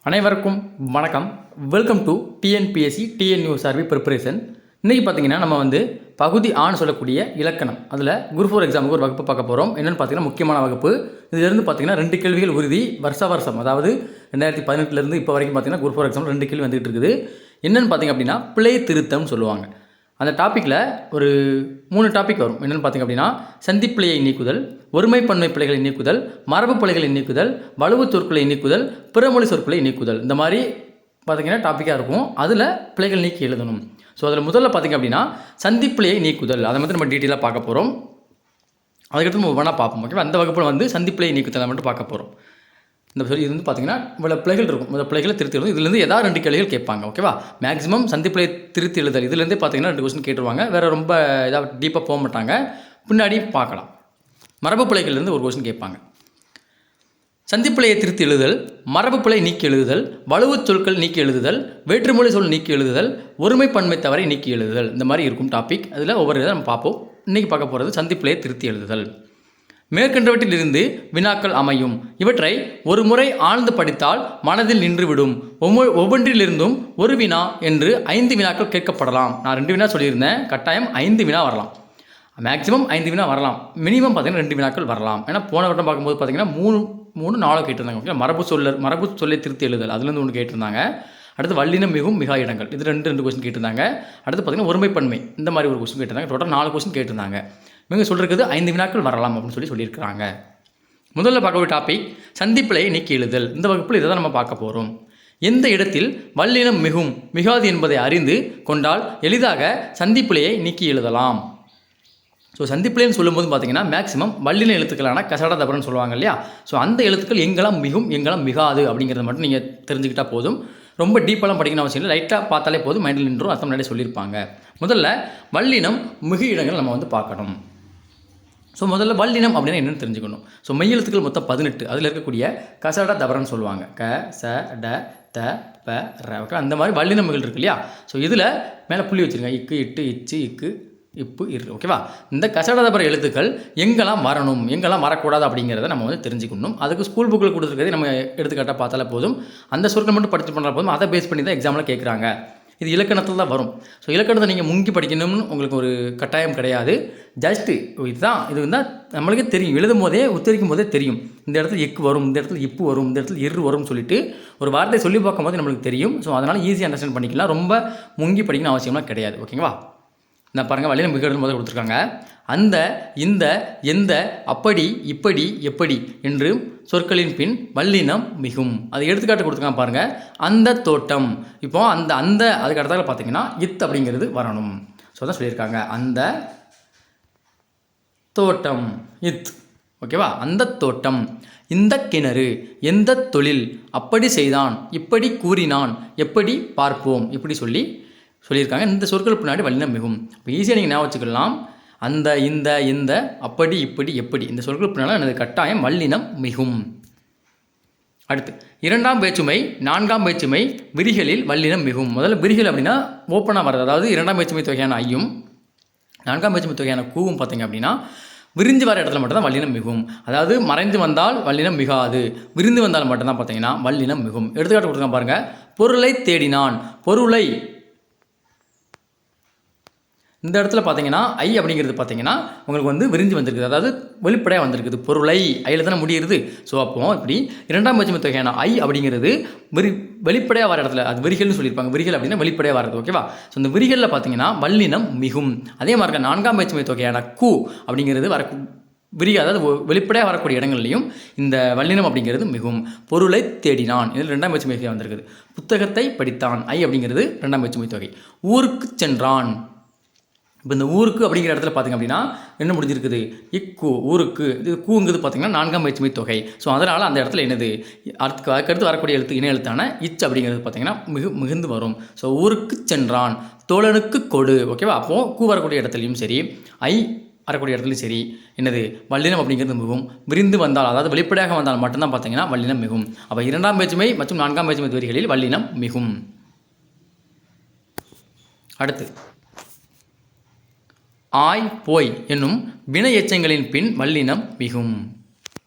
அனைவருக்கும் வணக்கம். Welcome to TNPSC TNUSRB preparation. இன்றைக்கி பார்த்தீங்கன்னா நம்ம பகுதி ஆன்னு சொல்லக்கூடிய இலக்கணம், அதில் குரூப் 4 எக்ஸாமுக்கு ஒரு வகுப்பு பார்க்க போகிறோம். என்னென்னு பார்த்தீங்கன்னா முக்கியமான வகுப்பு. இதிலிருந்து பார்த்தீங்கன்னா 2 கேள்விகள் உறுதி வருஷம், அதாவது 2018 இப்போ வரைக்கும் பார்த்தீங்கன்னா குரூப் 4 எக்ஸாம் 2 கேள்வி வந்துகிட்டு இருக்குது. என்னென்னு பார்த்தீங்க அப்படின்னா பிழை திருத்தம்னு சொல்லுவாங்க. அந்த டாப்பிக்கில் ஒரு 3 டாபிக் வரும். என்னென்னு பார்த்திங்க அப்படின்னா சந்திப்பிழையை நீக்குதல், ஒருமைப்பன்மை பிழைகளை நீக்குதல், மரபு பிழைகளை நீக்குதல், வலுவு சொற்களை நீக்குதல், பிறமொழி சொற்களை நீக்குதல். இந்த மாதிரி பார்த்திங்கன்னா டாப்பிக்காக இருக்கும். அதில் பிழைகள் நீக்கி எழுதணும். ஸோ அதில் முதல்ல பார்த்திங்க அப்படின்னா சந்திப்பிழையை நீக்குதல், அதை மட்டும் நம்ம டீட்டெயிலாக பார்க்க போகிறோம். அதுக்கடுத்து நம்ம ஒவ்வொன்றா பார்ப்போம். ஓகேவா? அந்த வகுப்பில் சந்திப்பிழையை நீக்குதல் மட்டும் பார்க்க போகிறோம். இந்த இது பார்த்திங்கன்னா இவ்வளோ பிழைகள் இருக்கும். இந்த பிழைகளை திருத்தி எழுதும். இதுலேருந்து ஏதாவது 2 கேள்விகள் கேட்பாங்க. ஓகேவா? மேக்ஸிமம் சந்திப்பிழை திருத்தி எழுதல் இதுலேருந்தே பார்த்திங்கன்னா 2 கொஸ்டின் கேட்டுருவாங்க. வேறு ரொம்ப ஏதாவது டீப்பாக போக மாட்டாங்க. பின்னாடி பார்க்கலாம். மரபு பிழைகள்லேருந்து ஒரு கொஸ்டின் கேட்பாங்க. சந்திப்பிழையை திருத்தி எழுதுதல், மரபு பிழை நீக்கி எழுதுதல், வலுவு சொற்கள் நீக்கி எழுதுதல், வேற்றுமொழி சொல் நீக்கி எழுதுதல், ஒருமைப்பன்மை தவறை நீக்கி எழுதுதல். இந்த மாதிரி இருக்கும் டாபிக். அதில் ஒவ்வொரு இதை நம்ம பார்ப்போம். இன்றைக்கி பார்க்க போகிறது சந்திப்பிழையை திருத்தி எழுதுதல். மேற்கண்டவற்றிலிருந்து வினாக்கள் அமையும். இவற்றை ஒரு முறை ஆழ்ந்து படித்தால் மனதில் நின்றுவிடும். ஒவ்வொன்றிலிருந்தும் ஒரு வினா என்று 5 வினாக்கள் கேட்கப்படலாம். நான் 2 வினா சொல்லியிருந்தேன். கட்டாயம் 5 வினா வரலாம். மேக்ஸிமம் 5 வினா வரலாம். மினிமம் பார்த்திங்கன்னா 2 வினாக்கள் வரலாம். ஏன்னா போன வட்டம் பார்க்கும்போது பார்த்திங்கன்னா 3-4 கேட்டிருந்தாங்க. ஓகே, மரபு சொல்லை திருத்தி எழுதல் அதுலேருந்து 1 கேட்டிருந்தாங்க. அடுத்து வல்லினம் மிகும் மிகா இடங்கள் இது 2 கொஸ்டின் கேட்டிருந்தாங்க. அடுத்து பார்த்திங்கன்னா ஒருமைப்பன்மை இந்த மாதிரி ஒரு கொஸ்டின் கேட்டிருந்தாங்க. டோட்டல் 4 கொஸ்டின் கேட்டிருந்தாங்க. இவங்க சொல்கிறது 5 வினாக்கள் வரலாம் அப்படின்னு சொல்லியிருக்கிறாங்க. முதல்ல பார்க்க ஒரு டாபிக் சந்திப்பிழையை நீக்கி எழுதல். இந்த வகுப்பில் இதை தான் நம்ம பார்க்க போகிறோம். எந்த இடத்தில் வல்லினம் மிகும் மிகாது என்பதை அறிந்து கொண்டால் எளிதாக சந்திப்பிழையை நீக்கி எழுதலாம். ஸோ சந்திப்பிழைன்னு சொல்லும்போது பார்த்தீங்கன்னா மேக்ஸிமம் வல்லின எழுத்துக்களான கசட தபரன்னு சொல்லுவாங்க இல்லையா? ஸோ அந்த எழுத்துக்கள் எங்கெல்லாம் மிகும் எங்கெல்லாம் மிகாது அப்படிங்கிறத மட்டும் நீங்கள் தெரிஞ்சுக்கிட்டால் போதும். ரொம்ப டீப்பெல்லாம் படிக்கணும் அவசியம் இல்லை. லைட்டாக பார்த்தாலே போதும், மைண்டில் நின்றும். அர்த்தம் முன்னாடி சொல்லியிருப்பாங்க. முதல்ல வல்லினம் மிகு இடங்கள் நம்ம பார்க்கணும். ஸோ முதல்ல வல்லினம் அப்படின்னா என்னென்னு தெரிஞ்சுக்கணும். ஸோ மெய் எழுத்துக்கள் மொத்தம் 18. அதில் இருக்கக்கூடிய கசட தபரன்னு சொல்லுவாங்க. க ச ட த ப ர. ஓகே, அந்த மாதிரி வல்லினம்கள் இருக்கு இல்லையா? ஸோ இதில் மேலே புள்ளி வச்சுருங்க. இக்கு இட்டு இச்சு இக்கு இப்பு இரு. ஓகேவா? இந்த கசட தபர எழுத்துக்கள் எங்கெல்லாம் வரணும் எங்கெல்லாம் வரக்கூடாது அப்படிங்கிறத நம்ம தெரிஞ்சுக்கணும். அதுக்கு ஸ்கூல் புக்கில் கொடுத்துருக்கிறதே நம்ம எடுத்துக்காட்டாக பார்த்தாலே போதும். அந்த சொற்கள் மட்டும் படித்து பண்ணால் போதும். அதை பேஸ் பண்ணி தான் எக்ஸாமில் கேட்குறாங்க. இது இலக்கணத்தில் தான் வரும். ஸோ இலக்கணத்தை நீங்கள் முங்கி படிக்கணும்னு உங்களுக்கு ஒரு கட்டாயம் கிடையாது. ஜஸ்ட்டு இது வந்து நம்மளுக்கே தெரியும். எழுதும் போதே உச்சரிக்கும் போதே தெரியும். இந்த இடத்துல எக்கு வரும், இந்த இடத்துல இப்பு வரும், இந்த இடத்துல இரு வரும்னு சொல்லிட்டு ஒரு வார்த்தையை சொல்லி பார்க்கும்போது நம்மளுக்கு தெரியும். ஸோ அதனால் ஈஸியாக அண்டர்ஸ்டாண்ட் பண்ணிக்கலாம். ரொம்ப முங்கி படிக்கணும் அவசியம்லாம் கிடையாது. ஓகேங்களா? நான் பாருங்கள், வல்லினம் மிக முதல் கொடுத்துருக்காங்க. அந்த இந்த எந்த அப்படி இப்படி எப்படி என்று சொற்களின் பின் வல்லினம் மிகும். அது எடுத்துக்காட்டு கொடுத்துருக்காங்க பாருங்கள். அந்த தோட்டம். இப்போ அந்த அதுக்கு அடுத்தால பார்த்தீங்கன்னா இத் அப்படிங்கிறது வரணும். ஸோ தான் சொல்லியிருக்காங்க. அந்த தோட்டம் இத். ஓகேவா? அந்த தோட்டம். இந்த கிணறு. எந்த தொழில். அப்படி செய்தான், இப்படி கூறினான், எப்படி பார்ப்போம், இப்படி சொல்லியிருக்காங்க. இந்த சொற்கள் பின்னாடி வல்லினம் மிகும். இப்போ ஈஸியாக நீங்கள் ஞாபகம் வச்சுக்கலாம். அந்த இந்த அப்படி இப்படி எப்படி இந்த சொற்கள் பின்னால் எனது கட்டாயம் வல்லினம் மிகும். அடுத்து 2ஆம் வேற்றுமை 4ஆம் வேற்றுமை விரிகளில் வல்லினம் மிகும். முதல்ல விரிகள் அப்படின்னா ஓப்பனாக வர்றது, அதாவது 2ஆம் வேற்றுமை தொகையான ஐயும் 4ஆம் வேற்றுமை தொகையான கூவும் பார்த்தீங்க அப்படின்னா விரிஞ்சு வர இடத்துல மட்டும்தான் வல்லினம் மிகும். அதாவது மறைந்து வந்தால் வல்லினம் மிகாது, விரிந்து வந்தால் மட்டும்தான் பார்த்தீங்கன்னா வல்லினம் மிகும். எடுத்துக்காட்டு கொடுத்துருக்காங்க பாருங்கள். பொருளை தேடினான். பொருளை இந்த இடத்துல பார்த்தீங்கன்னா ஐ அப்படிங்கிறது பார்த்தீங்கன்னா உங்களுக்கு விரிஞ்சு வந்திருக்குது, அதாவது வெளிப்படையாக வந்திருக்குது. பொருளை ஐயில் தானே முடியுது. ஸோ அப்போது இப்படி 2ஆம் வேற்றுமை தொகையான ஐ அப்படிங்கிறது வெளிப்படையாக வர இடத்துல அது விரிகள்னு சொல்லியிருப்பாங்க. விரிகள் அப்படின்னா வெளிப்படையாக வரது. ஓகேவா? ஸோ இந்த விரிகளில் பார்த்தீங்கன்னா வல்லினம் மிகும். அதே மாதிரி 4ஆம் வேற்றுமை தொகையான கூ அப்படிங்கிறது அதாவது வெளிப்படையாக வரக்கூடிய இடங்கள்லையும் இந்த வல்லினம் அப்படிங்கிறது மிகும். பொருளை தேடினான். இதில் 2ஆம் வேற்றுமை தொகை வந்திருக்குது. புத்தகத்தை படித்தான். ஐ அப்படிங்கிறது 2ஆம் வேற்றுமை தொகை. ஊருக்கு சென்றான். இப்போ இந்த ஊருக்கு அப்படிங்கிற இடத்துல பார்த்திங்க அப்படின்னா என்ன முடிஞ்சிருக்குது? இக்கு. ஊருக்கு. இது கூங்கிறது பார்த்திங்கன்னா 4ஆம் வேற்றுமை தொகை. ஸோ அதனால் அந்த இடத்துல என்னது அதுக்கடுத்து வரக்கூடிய எழுத்து இணை எழுத்தான இச் அப்படிங்கிறது பார்த்திங்கன்னா மிகுந்து வரும். ஸோ ஊருக்கு சென்றான். தோழனுக்கு கொடு. ஓகேவா? அப்போது கூ வரக்கூடிய இடத்துலையும் சரி, ஐ வரக்கூடிய இடத்துலையும் சரி என்னது வல்லினம் அப்படிங்கிறது மிகும். விரிந்து வந்தால், அதாவது வெளிப்படையாக வந்தால் மட்டும்தான் பார்த்திங்கன்னா வல்லினம் மிகும். அப்போ 2ஆம் வேற்றுமை மற்றும் 4ஆம் வேற்றுமை வரிகளில் வல்லினம் மிகும். அடுத்து ஆய் போய் என்னும் வினை எச்சங்களின் பின் வல்லினம் மிகும்.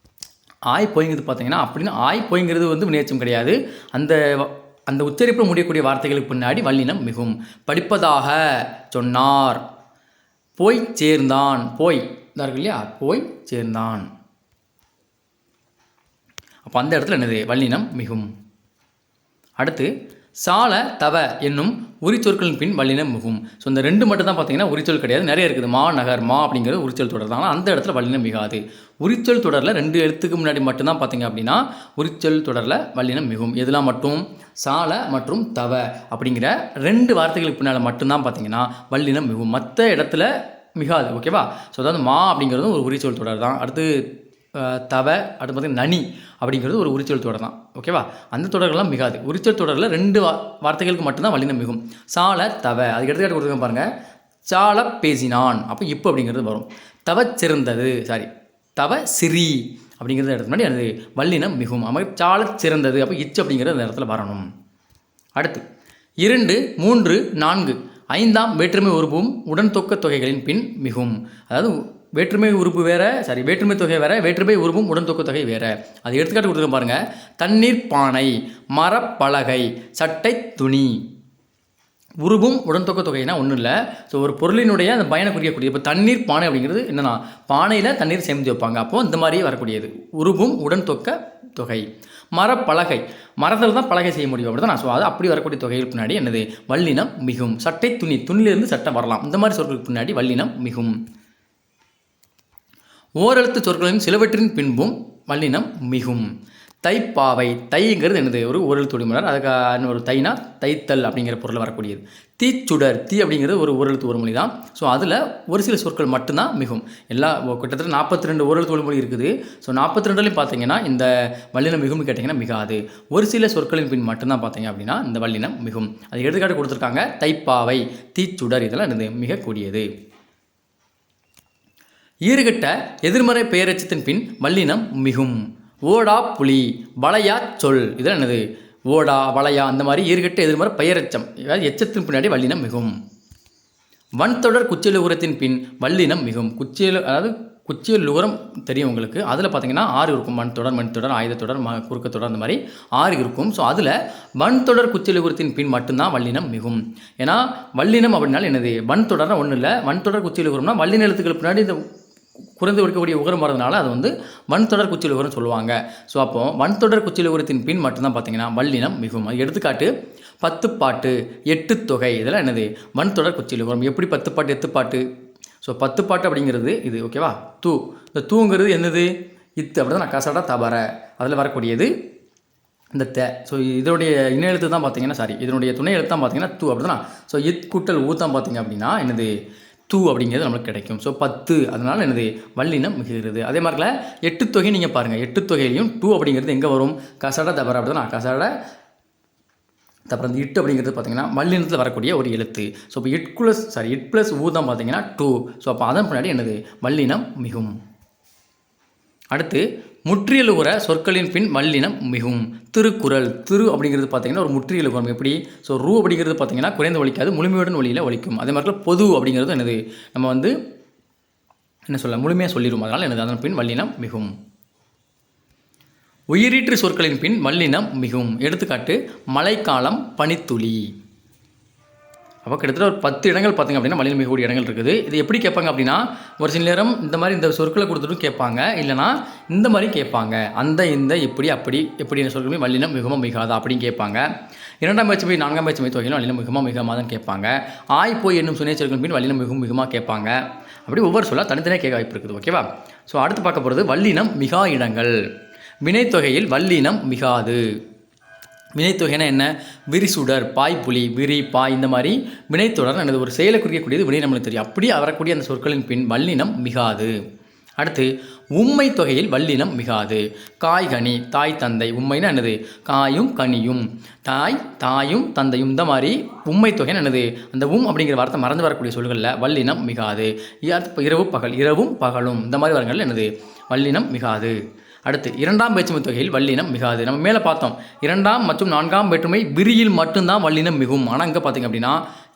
ஆய் போய்ங்கிறது பார்த்தீங்கன்னா அப்படின்னா ஆய் போய்ங்கிறது வந்து வினையெச்சம் கிடையாது. அந்த அந்த உச்சரிப்பில் முடியக்கூடிய வார்த்தைகளுக்கு பின்னாடி வல்லினம் மிகும். படிப்பதாக சொன்னார், போய் சேர்ந்தான், போய் இதாக இருக்கு இல்லையா, போய் சேர்ந்தான். அப்போ அந்த இடத்துல என்னது வல்லினம் மிகும். அடுத்து சால தவ என்னும் உரிச்சொற்களின் பின் வல்லினம் மிகும். ஸோ இந்த ரெண்டு மட்டும் தான் பார்த்தீங்கன்னா உரிச்சொல் கிடையாது, நிறைய இருக்குது. மா நகர் மா அப்படிங்கிறது உரிச்சொல் தொடர் தான், ஆனால் அந்த இடத்துல வல்லினம் மிகாது. உரிச்சொல் தொடரில் 2 எழுத்துக்கு முன்னாடி மட்டும்தான் பார்த்தீங்க அப்படின்னா உரிச்சொல் தொடரில் வல்லினம் மிகும். எதெல்லாம் மட்டும் சால மற்றும் தவ அப்படிங்கிற 2 வார்த்தைகளுக்கு பின்னால் மட்டும்தான் பார்த்தீங்கன்னா வல்லினம் மிகும், மற்ற இடத்துல மிகாது. ஓகேவா? ஸோ அதாவது மா அப்படிங்கிறதும் ஒரு உரிச்சொல் தொடர் தான். அடுத்து தவ, அடுத்து பார்த்தீங்கன்னா நனி அப்படிங்கிறது ஒரு உரிச்சொல் தொடர் தான். ஓகேவா? அந்த தொடர்கள்லாம் மிகாது. உரிச்சொல் தொடரில் 2 வார்த்தைகளுக்கு மட்டும்தான் வல்லினம் மிகும். சால தவ, அதுக்கு எடுத்துக்காட்டு கொடுத்துருக்க பாருங்கள். சால பேசினான், அப்போ இப்போ அப்படிங்கிறது வரும். தவ சிறந்தது, தவ சிறி அப்படிங்கிறது இடத்துக்கு முன்னாடி அது வல்லினம் மிகும். அது மாதிரி சால சிறந்தது, அப்போ இச்சு அப்படிங்கிறது அந்த இடத்துல வரணும். அடுத்து 2, 3, 4, 5ஆம் வேற்றுமை உறுப்பும் உடன்தொக்க தொகைகளின் பின் மிகும். அதாவது வேற்றுமை உறுப்பு வேறு, வேற்றுமை தொகை வேறு, வேற்றுமை உறுப்பும் உடன்தொக்க தொகை வேறு. அது எடுத்துக்காட்டு கொடுத்துருக்க பாருங்கள். தண்ணீர் பானை, மரப்பலகை, சட்டை துணி. உருவும் உடன்தொக்க தொகைனா ஒன்றும் இல்லை. ஸோ ஒரு பொருளினுடைய அந்த பயனை குறிக்கக்கூடியது. இப்போ தண்ணீர் பானை அப்படிங்கிறது என்னென்னா பானையில் தண்ணீர் சேமித்து வைப்பாங்க, அப்போது இந்த மாதிரி வரக்கூடியது உருவும் உடன்தொக்க தொகை. மரப்பலகை, மரத்தில் தான் பலகை செய்ய முடியும், அப்படி தான். ஸோ அது அப்படி வரக்கூடிய தொகைகள் பின்னாடி என்னது வல்லினம் மிகும். சட்டை துணி, துணியிலிருந்து சட்டை வரலாம், இந்த மாதிரி சொற்களுக்கு பின்னாடி வல்லினம் மிகும். ஓரெழுத்து சொற்களின் சிலவற்றின் பின்பும் வல்லினம் மிகும். தைப்பாவை, தைங்கிறது என்னது ஒரு ஓரெழுத்து ஒருமொழி. அதுக்கு ஒரு தைனா தைத்தல் அப்படிங்கிற பொருள் வரக்கூடியது. தீச்சுடர், தீ அப்படிங்கிறது ஒரு ஓரெழுத்து ஒரு மொழி தான். ஸோ அதில் ஒரு சில சொற்கள் மட்டும்தான் மிகும். கிட்டத்தட்ட 42 ஓரெழுத்து ஒரு மொழி இருக்குது. ஸோ 42லையும் பார்த்தீங்கன்னா இந்த வல்லினம் மிகும்னு கேட்டிங்கன்னா மிகாது. ஒரு சில சொற்களின் பின் மட்டும்தான் பார்த்தீங்க அப்படின்னா இந்த வல்லினம் மிகும். அது எடுத்துக்காட்டு கொடுத்துருக்காங்க. தைப்பாவை, தீச்சுடர், இதெல்லாம் என்னது மிகக்கூடியது. ஈறுகட்ட எதிர்மறை பெயரெச்சத்தின் பின் வல்லினம் மிகும். ஓடா புலி, வளையா சொல், இதெல்லாம் என்னது ஓடா வளையா அந்த மாதிரி ஈறுகட்ட எதிர்மறை பெயரெச்சம், அதாவது எச்சத்தின் பின்னாடி வல்லினம் மிகும். வன்தொடர் குச்சியல் உரத்தின் பின் வல்லினம் மிகும். அதாவது குச்சியல் உரம் தெரியும் உங்களுக்கு. அதில் பார்த்தீங்கன்னா 6 இருக்கும். வன்தொடர், மண்தொடர், ஆயுதத்தொடர், குறுக்கத்தொடர், அந்த மாதிரி 6 இருக்கும். ஸோ அதில் வன்தொடர் குச்சியல் உரத்தின் பின் மட்டும்தான் வல்லினம் மிகும். ஏன்னா வல்லினம் அப்படின்னாலும் என்னது வன்தொடர்னா ஒன்றும் இல்லை. வன்தொடர் குச்சியல் உரம்னா வல்லின எழுத்துக்கள் பின்னாடி இந்த குறைந்து இருக்கக்கூடிய உகரம் வரதுனால அது வந்து வன்தொடர் குச்சியல் உகரம் சொல்லுவாங்க. ஸோ அப்போது வன்தொடர் குச்சியல் உகரத்தின் பின் மட்டும்தான் பார்த்தீங்கன்னா வல்லினம் மிகும். அது எடுத்துக்காட்டு 10 பாட்டு, 8 தொகை, இதெல்லாம் என்னது வன்தொடர் குச்சியல் உகரம். எப்படி 10 பாட்டு 8 பாட்டு? ஸோ 10 பாட்டு அப்படிங்கிறது இது. ஓகேவா? இந்த தூங்கிறது என்னது இத்து, அப்படி தான் நான் கசடா தபர அதில் வரக்கூடியது இந்த ஸோ இதனுடைய இணை எழுத்து தான் பார்த்தீங்கன்னா இதனுடைய துணை எழுத்து தான் பார்த்தீங்கன்னா தூ, அப்படி தான். ஸோ இத் கூட்டல் ஊத்தான் பார்த்தீங்க அப்படின்னா என்னது தூ அப்படிங்கிறது நம்மளுக்கு கிடைக்கும். ஸோ 10, அதனால் என்னது வல்லினம் மிகுகிறது. அதே மாதிரில 8 தொகை நீங்கள் பாருங்கள். 8 தொகையிலையும் டூ அப்படிங்கிறது எங்கே வரும்? கசட தபர, அப்படி தான். கசட அப்புறம் அந்த இட்டு அப்படிங்கிறது பார்த்தீங்கன்னா வல்லினத்தில் வரக்கூடிய ஒரு எழுத்து. ஸோ இப்போ இட் ப்ளஸ் ஊ தான் பார்த்தீங்கன்னா 2. ஸோ அப்போ அதன் பின்னாடி என்னது வல்லினம் மிகும். அடுத்து முற்றியலுகுற சொற்களின் பின் வல்லினம் மிகும். திருக்குறள், திரு அப்படிங்கிறது பார்த்தீங்கன்னா ஒரு முற்றியலுகுறம். எப்படி? ஸோ ரூ அப்படிங்கிறது பார்த்தீங்கன்னா குறைந்து ஒழிக்காது, முழுமையுடன் ஒளியில் ஒழிக்கும். அதே மாதிரி பொது அப்படிங்கிறது என்னது நம்ம வந்து என்ன சொல்ல முழுமையாக சொல்லிடும், அதனால் என்னது அதன் பின் வல்லினம் மிகும். உயிரீற்று சொற்களின் பின் வல்லினம் மிகும். எடுத்துக்காட்டு மழைக்காலம், பனித்துளி. அப்போ கிட்டத்தட்ட ஒரு 10 இடங்கள் பார்த்திங்க அப்படின்னா வல்லினம் மிகக்கூடிய இடங்கள் இருக்குது. இது எப்படி கேட்பாங்க அப்படின்னா ஒரு சில நேரம் இந்த மாதிரி இந்த சொற்களை கொடுத்துட்டும் கேட்பாங்க, இல்லைனா இந்த மாதிரி கேட்பாங்க. அந்த இந்த இப்படி அப்படி எப்படின்னு சொல்லுமே வல்லினம் மிகுமா மிகாதா அப்படின்னு கேட்பாங்க. 2ஆம் பேச்சுமை 4ஆம் பேச்சுமை தொகையிலும் வல்லினம் மிகுமா மிகாமாதான் கேட்பாங்க. ஆய் போய் என்னும் சுனை சொற்களின் பின் வல்லினம் மிகுமா கேட்பாங்க. அப்படி ஒவ்வொரு சொல்ல தனித்தனியாக கேட்க வாய்ப்பு இருக்குது. ஓகேவா? ஸோ அடுத்து பார்க்க போகிறது வல்லினம் மிகா இடங்கள். வினைத்தொகையில் வல்லினம் மிகாது. வினைத்தொகைனா என்ன? விரிசுடர், பாய்ப்புலி, விரி, பாய், இந்த மாதிரி வினைத்தொடர் எனது ஒரு செயலை குறிக்கக்கூடியது வினை நம்மளுக்கு தெரியும். அப்படி வரக்கூடிய அந்த சொற்களின் பின் வல்லினம் மிகாது. அடுத்து உம்மை தொகையில் வல்லினம் மிகாது. காய்கனி, தாய் தந்தை. உம்மைனா என்னது? காயும் கனியும். தாயும் தந்தையும். இந்த மாதிரி உம்மை தொகைன்னு என்னது அந்த அப்படிங்கிற வார்த்தை மறந்து வரக்கூடிய சொல்களில் வல்லினம் மிகாது. இரவு பகல், இரவும் பகலும், இந்த மாதிரி வரங்கள் என்னது வல்லினம் மிகாது. அடுத்து 2ஆம் வேற்றுமை தொகையில் வல்லினம் மிகாது. நம்ம மேலே பார்த்தோம் 2ஆம் மற்றும் 4ஆம் வேற்றுமை விரியில் மட்டும்தான் வல்லினம் மிகும். ஆனால் இங்கே பார்த்திங்க அப்படின்னா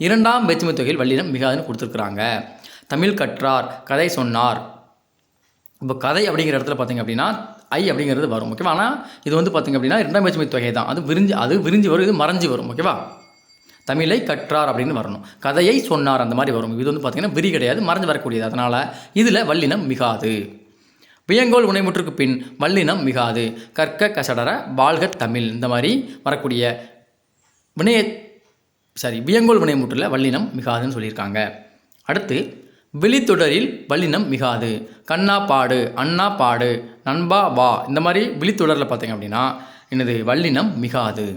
2ஆம் வேற்றுமை தொகையில் வல்லினம் மிகாதுன்னு கொடுத்துருக்குறாங்க. தமிழ் கற்றார், கதை சொன்னார். இப்போ கதை அப்படிங்கிற இடத்துல பார்த்திங்க அப்படின்னா ஐ அப்படிங்கிறது வரும். ஓகேவா? ஆனால் இது வந்து பார்த்திங்க அப்படின்னா இரண்டாம் வேற்றுமை தொகை தான். அது விரிஞ்சு வரும், இது மறைஞ்சு வரும். ஓகேவா? தமிழை கற்றார் அப்படின்னு வரணும். கதையை சொன்னார் அந்த மாதிரி வரும். இது வந்து பார்த்திங்கன்னா விரி கிடையாது, மறைஞ்சு வரக்கூடியது. அதனால் இதில் வல்லினம் மிகாது. வியங்கோல் உணைமுற்றுக்கு பின் வல்லினம் மிகாது. கற்க கசடர வாழ்க தமிழ் இந்த மாதிரி வரக்கூடிய வியங்கோல் வினைமுற்றில் வல்லினம் மிகாதுன்னு சொல்லியிருக்காங்க. அடுத்து விழித்தொடரில் வல்லினம் மிகாது. கண்ணா பாடு, அண்ணா பாடு, நண்பா வா இந்த மாதிரி விழித்தொடரில் பார்த்திங்க அப்படின்னா என்னது வல்லினம் மிகாது.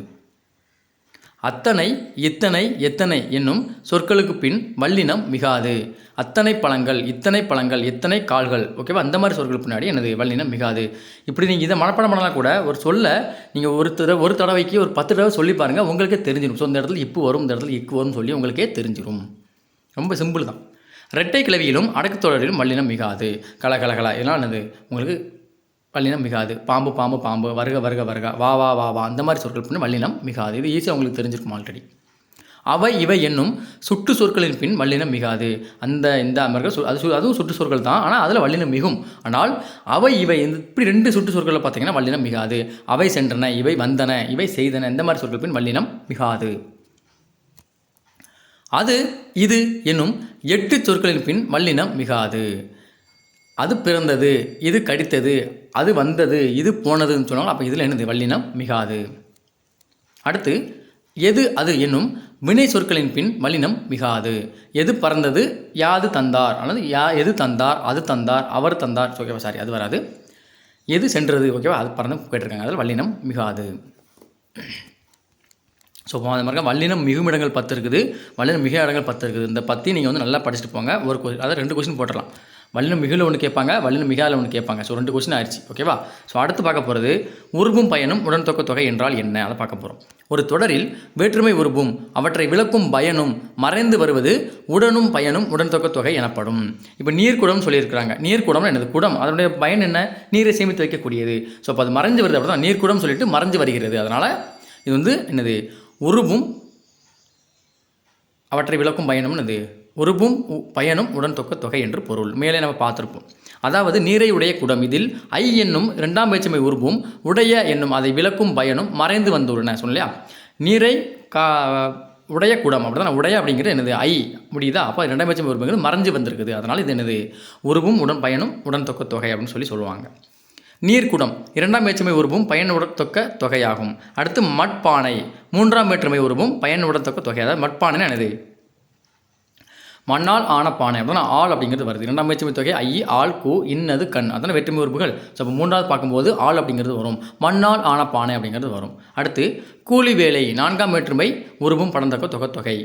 அத்தனை, இத்தனை, எத்தனை என்னும் சொற்களுக்கு பின் வல்லினம் மிகாது. அத்தனை பழங்கள், இத்தனை பழங்கள், எத்தனை கால்கள், ஓகேவா? அந்த மாதிரி சொற்களுக்கு பின்னாடி எனது வல்லினம் மிகாது. இப்படி நீங்கள் இதை மனப்பாடம் பண்ணலாம் கூட ஒரு சொல்ல நீங்கள் ஒரு தடவைக்கு ஒரு 10 தடவை சொல்லி பாருங்கள், உங்களுக்கே தெரிஞ்சிடும். ஸோ இந்த இடத்துல இப்பு வரும், இந்த இடத்துல இக்கு வரும்னு சொல்லி உங்களுக்கே தெரிஞ்சிடும். ரொம்ப சிம்பிள் தான். இரட்டை கிளவியிலும் அடக்குத்தொடரிலும் வல்லினம் மிகாது. கலகலகலா இதெல்லாம் என்னது உங்களுக்கு வல்லினம் மிகாது. பாம்பு பாம்பு பாம்பு, வருக வருக வருக, வா வா வா வா அந்த மாதிரி சொற்கள் பின் வல்லினம் மிகாது. இது ஈஸியாக உங்களுக்கு தெரிஞ்சிருக்கும் ஆல்ரெடி. அவை இவை என்னும் சுட்டு சொற்களின் பின் வல்லினம் மிகாது. அந்த இந்த அதுவும் சுட்டு சொற்கள் தான், ஆனால் அதில் வல்லினம் மிகும். ஆனால் அவை இவை இப்படி 2 சுட்டு சொற்களில் பார்த்தீங்கன்னா வல்லினம் மிகாது. அவை சென்றன, இவை வந்தன, இவை செய்தன இந்த மாதிரி சொற்கள் பின் வல்லினம் மிகாது. அது இது என்னும் 8 சொற்களின் பின் வல்லினம் மிகாது. அது பிறந்தது, இது கடித்தது, அது வந்தது, இது போனதுன்னு சொன்னாலும் அப்போ இதில் என்னது வல்லினம் மிகாது. அடுத்து எது அது என்னும் வினை சொற்களின் பின் வல்லினம் மிகாது. எது பறந்தது, யாது தந்தார், அல்லது எது தந்தார், அது தந்தார், அவர் தந்தார், ஓகேவா? சாரி, அது வராது. எது சென்றது, ஓகேவா? அது பறந்து கேட்டிருக்காங்க, அதில் வல்லினம் மிகாது. ஸோ அது மாதிரி வல்லினம் மிகும் இடங்கள் 10 இருக்குது, வல்லினம் மிக இடங்கள் 10 இருக்குது. இந்த 10 நீங்கள் வந்து நல்லா படிச்சுட்டு போங்க. அதாவது 2 கொஸ்டின் போட்டுடலாம். வல்லினம் மிகுல ஒன்று கேட்பாங்க, வல்லினம் மிகால ஒன்று கேட்பாங்க. ஸோ 2 கொஸ்டின் ஆயிடுச்சு. ஓகேவா? ஸோ அடுத்து பார்க்க போகிறது உருபும் பயனும் உடன்தொக்க தொகை என்றால் என்ன, அதை பார்க்க போகிறோம். ஒரு தொடரில் வேற்றுமை உருபும் அவற்றை விளக்கும் பயனும் மறைந்து வருவது உடனும் பயனும் உடன்தொக்க தொகை எனப்படும். இப்போ நீர்க்குடம் சொல்லியிருக்கிறாங்க. நீர்க்குடம் என்னது? குடம், அதனுடைய பயன் என்ன? நீரை சேமித்து வைக்கக்கூடியது. ஸோ அப்போ அது மறைஞ்சு வருது, அப்படி தான் நீர்க்குடம் சொல்லிட்டு மறைஞ்சு வருகிறது. அதனால் இது வந்து என்னது? உருபும் அவற்றை விளக்கும் பயனும் என்னது? உருபும் பயனும் உடன்தொக்க தொகை என்று பொருள். மேலே நம்ம பார்த்துருப்போம். அதாவது நீரை உடைய குடம், இதில் ஐ என்னும் 2ஆம் வேற்றுமை உருபும் உடைய என்னும் அதை விளக்கும் பயனும் மறைந்து வந்துள்ளன சொல்லலையா? நீரை உடைய குடம், அப்படி தான் உடைய அப்படிங்கிறது என்னது? ஐ முடியுதா? அப்போ 2ஆம் வேற்றுமை உருபுங்கிறது மறைஞ்சு வந்திருக்குது. அதனால் இது என்னது? உருபும் உடன் பயனும் உடன்தொக்க தொகை அப்படின்னு சொல்லுவாங்க. நீர்க்குடம் 2ஆம் வேற்றுமை உருபும் பயன் உடன்தொக்க தொகையாகும். அடுத்து மட்பானை 3ஆம் வேற்றுமை உருபும் பயன் உடன்தொக்க தொகை. அதாவது மட்பானைன்னு என்னது? மண்ணால் ஆன பானை, அப்படின்னா ஆள் அப்படிங்கிறது வருது. 2ஆம் வேற்றுமை தொகை ஐ, ஆள், கூ, இன்னது, கண், அதனால் வேற்றுமை உறுப்புகள். ஸோ அப்போ 3ஆவது பார்க்கும்போது ஆள் அப்படிங்கிறது வரும். மண்ணால் ஆன பானை அப்படிங்கிறது வரும். அடுத்து கூலி வேலை 4ஆம் வேற்றுமை உருவும் படந்தக்க தொகை.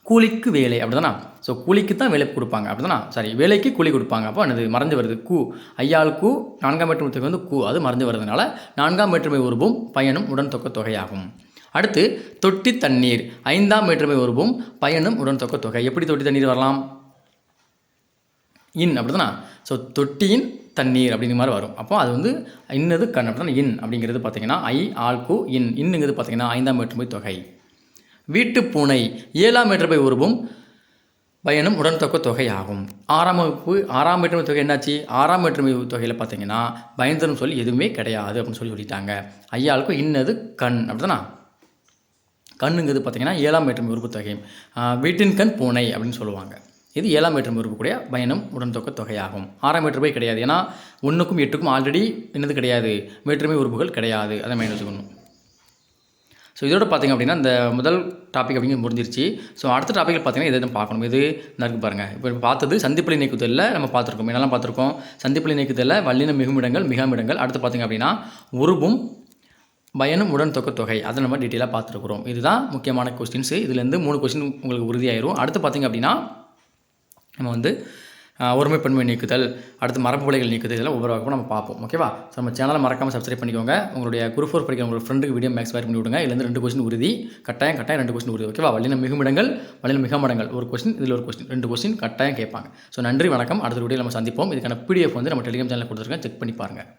கூலிக்கு வேலை அப்படிதானா? ஸோ கூலிக்கு தான் வேலை கொடுப்பாங்க அப்படிதானா? சாரி, வேலைக்கு கூலி கொடுப்பாங்க. அப்போ என்னது? மறைஞ்சு வருது. கூ, ஐயாள் கூ, 4ஆம் வேற்றுமை தொகை வந்து கூ, அது மறைஞ்சு வருதுனால 4ஆம் வேற்றுமை உருவும் பயனும் உடன்தொக்க தொகையாகும். அடுத்து தொட்டி தண்ணீர் 5ஆம் வேற்றுமை உருவும் பயனும் உடன்தொக்க தொகை. எப்படி தொட்டி தண்ணீர் வரலாம்? இன் அப்படிதானா? ஸோ தொட்டியின் தண்ணீர் அப்படிங்கிற மாதிரி வரும். அப்போ அது வந்து இன்னது கண் அப்படின்னா இன் அப்படிங்கிறது பார்த்தீங்கன்னா ஐ, ஆள், கூ, இன்னுங்கிறது பார்த்தீங்கன்னா 5ஆம் வேற்றுமை தொகை. வீட்டு பூனை 7ஆம் வேற்றுமை உருவும் பயனும் உடன்தொக்க தொகை ஆகும். 6ஆம் வேற்றுமை தொகை என்னாச்சு? 6ஆம் வேற்றுமை தொகையில் பார்த்தீங்கன்னா பயன்தரும் சொல் எதுவுமே கிடையாது அப்படின்னு சொல்லிட்டாங்க. ஐயாளுக்கும் இன்னது கண் அப்படிதானா? கண்ணுங்கிறது பார்த்தீங்கன்னா 7ஆம் வேற்றுமை உறுப்பு தொகை. வீட்டின் கண் பூனை அப்படின்னு சொல்லுவாங்க. இது 7ஆம் வேற்றுமை உறுப்புக்கூடிய பயனும் உடன்தொக்க தொகையாகும். 6ஆம் வேற்றுமை கிடையாது. ஏன்னா 1க்கும் 8க்கும் ஆல்ரெடி என்னது கிடையாது? வேற்றுமை உறுப்புகள் கிடையாது. அதை மைண்ட் வச்சுக்கணும். ஸோ இதோட பார்த்திங்க அப்படின்னா இந்த முதல் டாபிக் அப்படிங்கிறது முடிஞ்சிருச்சு. ஸோ அடுத்த டாப்பிக்கில் பார்த்தீங்கன்னா இதை பார்க்கணும். இது நறுக்கு பாருங்கள். இப்போ பார்த்தது சந்திப்புலை நீக்குதலில் நம்ம பார்த்துருக்கோம். என்னெல்லாம் பார்த்துருக்கோம்? சந்திப்புலை நீக்குதலில் வல்லினம் மிகுமிடங்கள், மிகாமிடங்கள். அடுத்து பார்த்திங்க அப்படின்னா உருவும் பயனும் உடன்தொக்க தொகை, அதை நம்ம டீட்டெயிலாக பார்த்துருக்குறோம். இதுதான் முக்கியமான கொஸ்டின்ஸு. இதுலேருந்து 3 கொஸ்டின் உங்களுக்கு உறுதியாயிரும். அடுத்து பார்த்திங்க அப்படின்னா நம்ம வந்து ஒருமைப்பன்மை நீக்குதல், அடுத்து மரபு பிழைகள் நீக்குதல், இதெல்லாம் ஒவ்வொரு வகையும் நம்ம பார்ப்போம். ஓகேவா? ஸோ நம்ம சேனலை மறக்காமல் சப்ஸ்கிரைப் பண்ணிக்கோங்க. உங்களுடைய குரூப் 4 படிக்கிற உங்களோட ஃப்ரெண்டுக்கு வீடியோ மேக்ஸ் வேர் பண்ணி விடுங்க. இதுலேருந்து 2 கொஸ்டின் உறுதி, கட்டாயம் 2 கொஸ்டின் உறுதி. ஓகேவா? வல்லினம் மிகுமிடங்கள், வல்லினம் மிகாமிடங்கள் ஒரு கொஸ்டின், இதில் ஒரு கொஸ்டின், 2 கொஸ்டின் கட்டாயம் கேட்பாங்க. ஸோ நன்றி, வணக்கம். அடுத்த வீடியோ நம்ம சந்திப்போம். இதுக்கான PDF வந்து நம்ம டெலிகிராம் சேனலில் கொடுத்துருக்கேன், செக் பண்ணி பாருங்கள்.